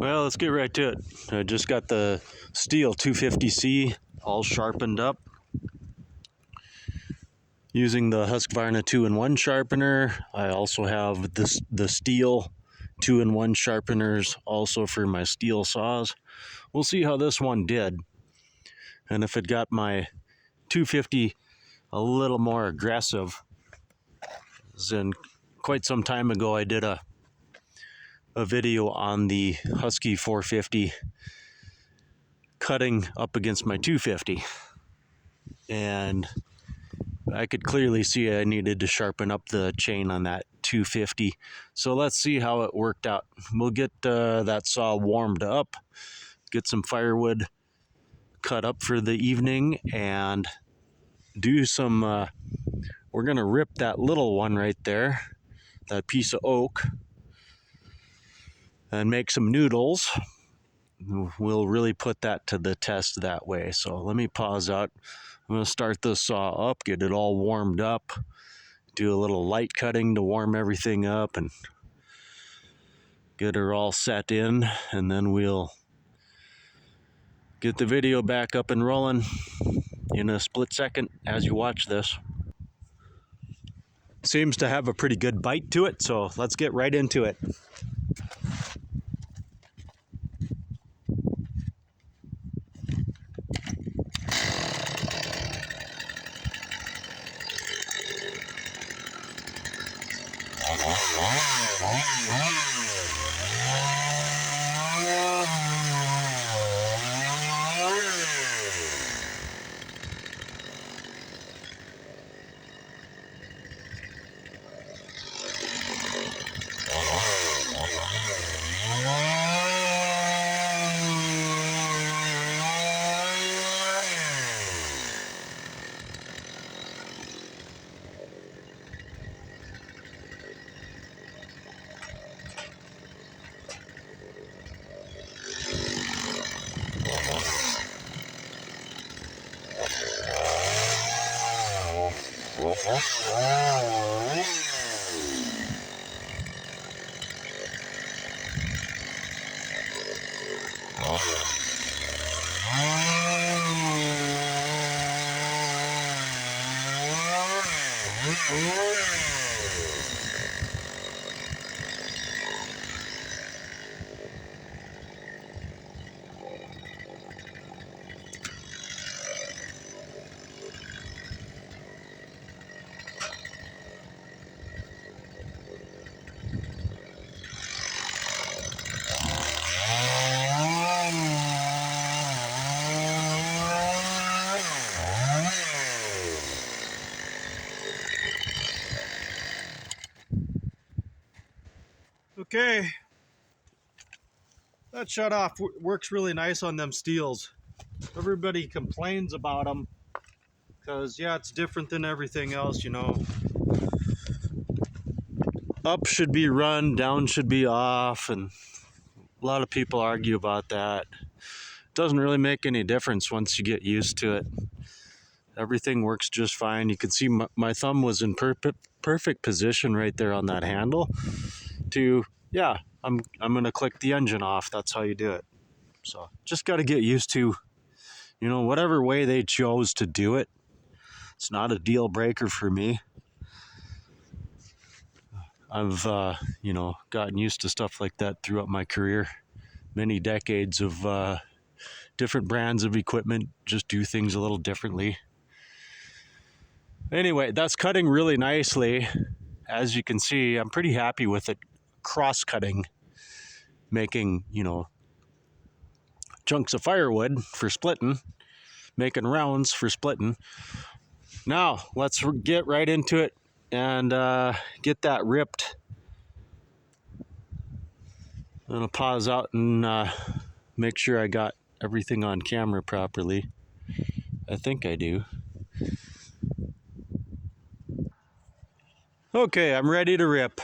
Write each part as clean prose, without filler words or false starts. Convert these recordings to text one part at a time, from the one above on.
Well, let's get right to it. I just got the STIHL 250C all sharpened up using the Husqvarna 2-in-1 sharpener. I also have the STIHL 2-in-1 sharpeners also for my STIHL saws. We'll see how this one did and if it got my 250 a little more aggressive. Then quite some time ago I did a video on the Husky 450 cutting up against my 250, and I could clearly see I needed to sharpen up the chain on that 250. So let's see how it worked out. We'll get that saw warmed up, get some firewood cut up for the evening, and do some we're gonna rip that little one right there, that piece of oak, and make some noodles. We'll really put that to the test that way. So let me pause out. I'm going to start this saw up, get it all warmed up, do a little light cutting to warm everything up and get her all set in, and then we'll get the video back up and rolling in a split second as you watch this. Seems to have a pretty good bite to it, so let's get right into it. Okay, that shut off works really nice on them STIHLs. Everybody complains about them because, yeah, it's different than everything else, you know. Up should be run, down should be off, and a lot of people argue about that. It doesn't really make any difference once you get used to it. Everything works just fine. You can see my thumb was in perfect position right there on that handle to, yeah, I'm gonna click the engine off. That's how you do it. So just got to get used to, you know, whatever way they chose to do it. It's not a deal breaker for me. I've you know, gotten used to stuff like that throughout my career. Many decades of different brands of equipment just do things a little differently. Anyway, that's cutting really nicely. As you can see, I'm pretty happy with it. Cross-cutting, making, you know, chunks of firewood for splitting, making rounds for splitting. Now, let's get right into it and get that ripped. I'm going to pause out and make sure I got everything on camera properly. I think I do. Okay, I'm ready to rip.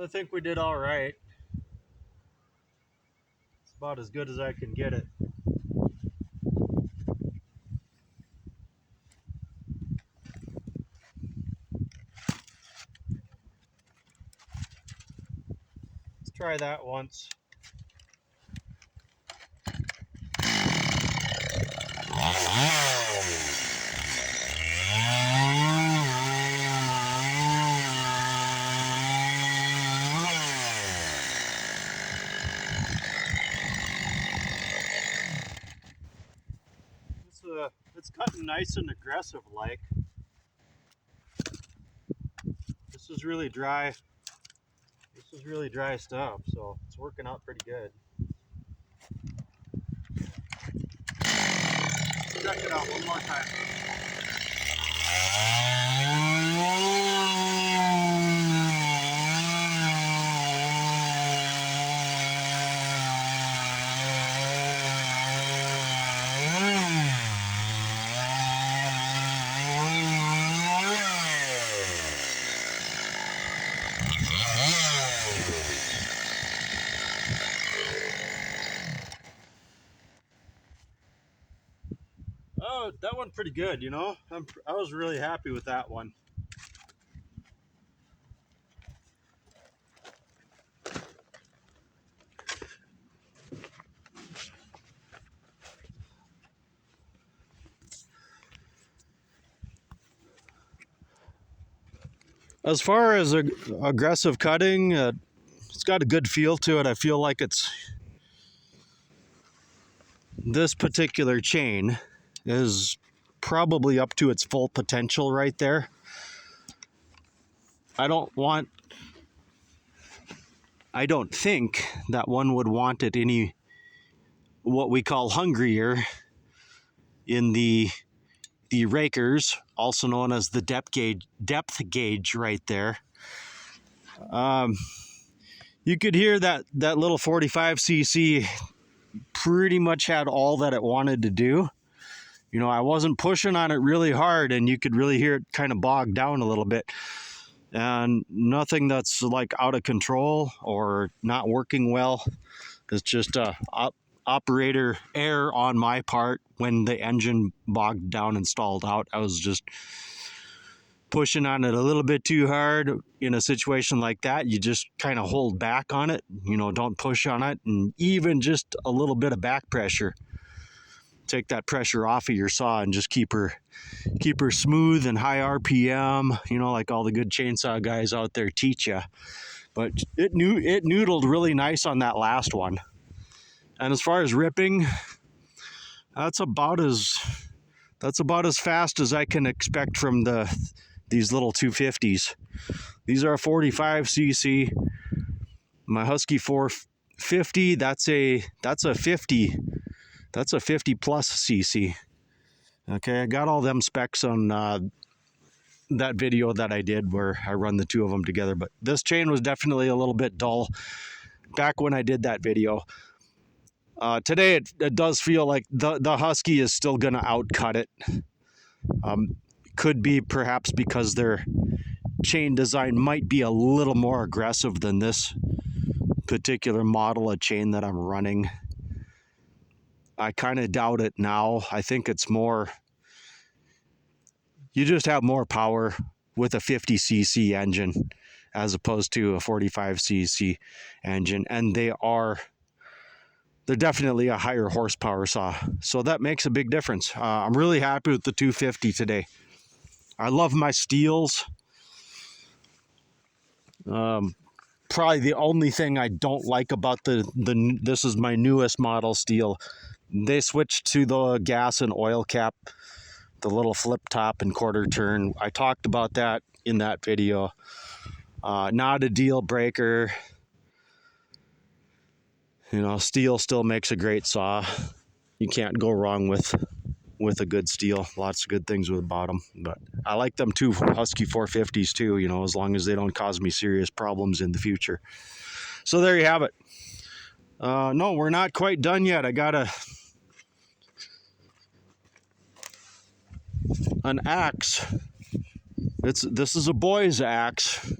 I think we did all right. It's about as good as I can get it. Let's try that once. It's cutting nice and aggressive like. This is really dry. This is really dry stuff, so it's working out pretty good. Check it out one more time. Oh, that one pretty good, you know? I was really happy with that one. As far as aggressive cutting, it's got a good feel to it. I feel like it's this particular chain is probably up to its full potential right there. I don't think that one would want it any what we call hungrier in the rakers, also known as the depth gauge right there. You could hear that little 45cc pretty much had all that it wanted to do. You know, I wasn't pushing on it really hard, and you could really hear it kind of bog down a little bit. And nothing that's like out of control or not working well. It's just operator error on my part when the engine bogged down and stalled out. I was just pushing on it a little bit too hard. In a situation like that, you just kind of hold back on it. You know, don't push on it, and even just a little bit of back pressure. Take that pressure off of your saw and just keep her smooth and high RPM, you know, like all the good chainsaw guys out there teach you. But it noodled really nice on that last one. And as far as ripping, that's about as fast as I can expect from these little 250s. These are 45cc. My Husky 450, that's a 50. That's a 50 plus cc. Okay, I got all them specs on that video that I did where I run the two of them together, but this chain was definitely a little bit dull back when I did that video. Today it does feel like the Husky is still gonna outcut it. Could be perhaps because their chain design might be a little more aggressive than this particular model of chain that I'm running. I kind of doubt it now. I think it's more, you just have more power with a 50cc engine as opposed to a 45cc engine, and they're definitely a higher horsepower saw, so that makes a big difference. I'm really happy with the 250 today. I love my steels. Probably the only thing I don't like about this is my newest model steel. They switched to the gas and oil cap, the little flip top and quarter turn. I talked about that in that video. Not a deal breaker. You know, steel still makes a great saw. You can't go wrong with a good steel. Lots of good things about them. But I like them two Husky 450s too, you know, as long as they don't cause me serious problems in the future. So there you have it. No, we're not quite done yet. I got an axe. This is a boy's axe.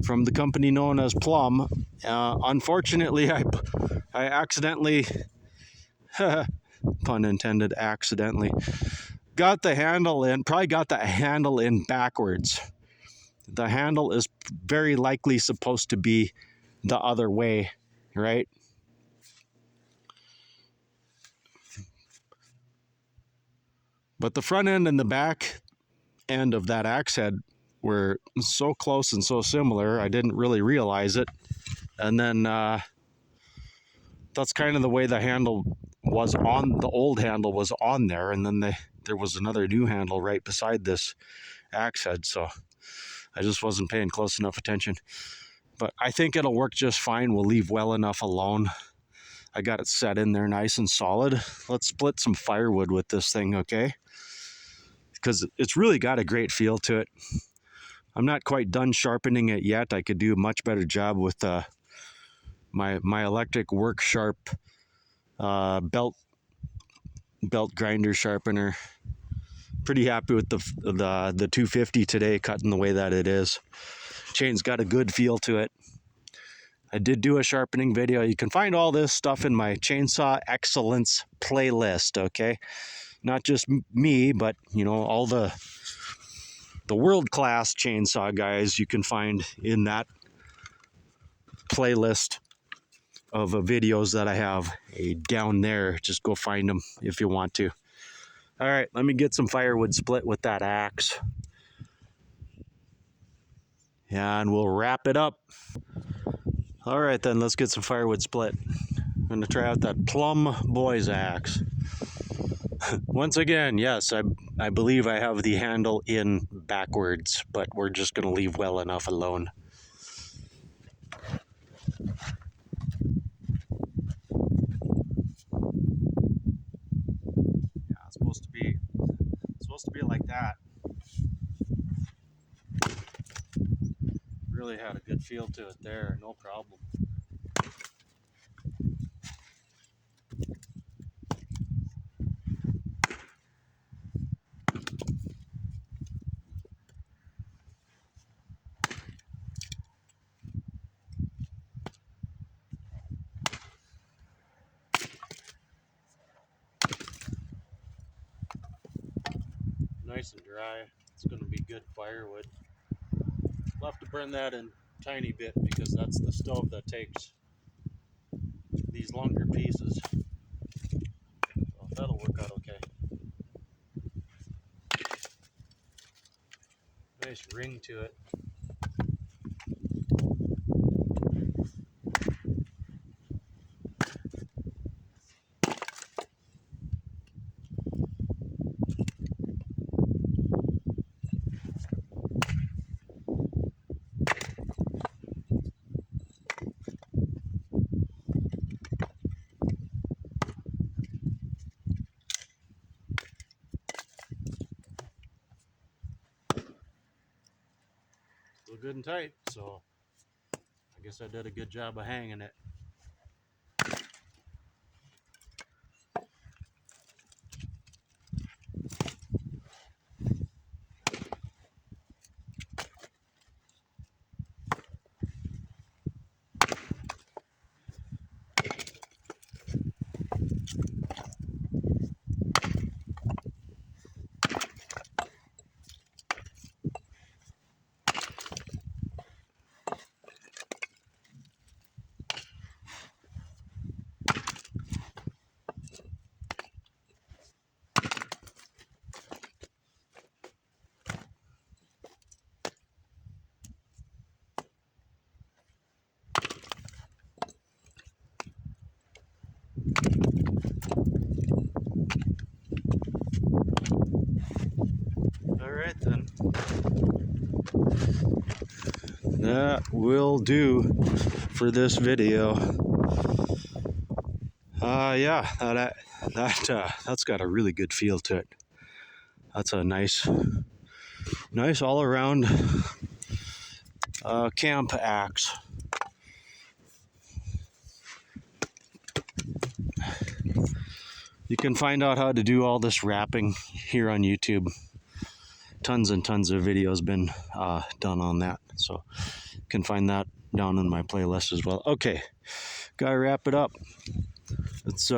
from the company known as Plumb. Unfortunately, I accidentally, pun intended, accidentally, got the handle in, probably got the handle in backwards. The handle is very likely supposed to be the other way, right? But the front end and the back end of that axe head were so close and so similar, I didn't really realize it. And then that's kind of the way the handle was on, the old handle was on there, and then there was another new handle right beside this axe head, so I just wasn't paying close enough attention. But I think it'll work just fine. We'll leave well enough alone. I got it set in there nice and solid. Let's split some firewood with this thing, okay? Because it's really got a great feel to it. I'm not quite done sharpening it yet. I could do a much better job with my electric work sharp belt grinder sharpener. Pretty happy with the 250 today, cutting the way that it is. Chain's got a good feel to it. I did do a sharpening video. You can find all this stuff in my Chainsaw Excellence playlist, okay? Not just me, but, you know, all the world-class chainsaw guys you can find in that playlist of videos that I have down there. Just go find them if you want to. All right, let me get some firewood split with that axe. And we'll wrap it up. All right, then, let's get some firewood split. I'm going to try out that Plumb Boys axe. Once again, yes, I believe I have the handle in backwards, but we're just going to leave well enough alone. Yeah, it's supposed to be like that. Really had a good feel to it there, no problem. Nice and dry. It's going to be good firewood. I'll have to burn that in a tiny bit because that's the stove that takes these longer pieces. So that'll work out okay. Nice ring to it. Still good and tight, so I guess I did a good job of hanging it. Alright then. That will do for this video. Yeah, that's got a really good feel to it. That's a nice all around camp axe. You can find out how to do all this wrapping here on YouTube. tons and tons of videos been done on that, so you can find that down in my playlist as well. Okay, gotta wrap it up. It's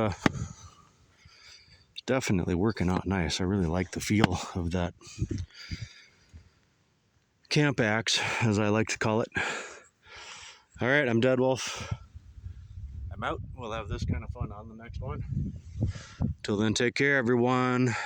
definitely working out nice. I really like the feel of that camp axe, as I like to call it. All right, I'm Dead Wolf. I'm out. We'll have this kind of fun on the next one. Till then, take care, everyone.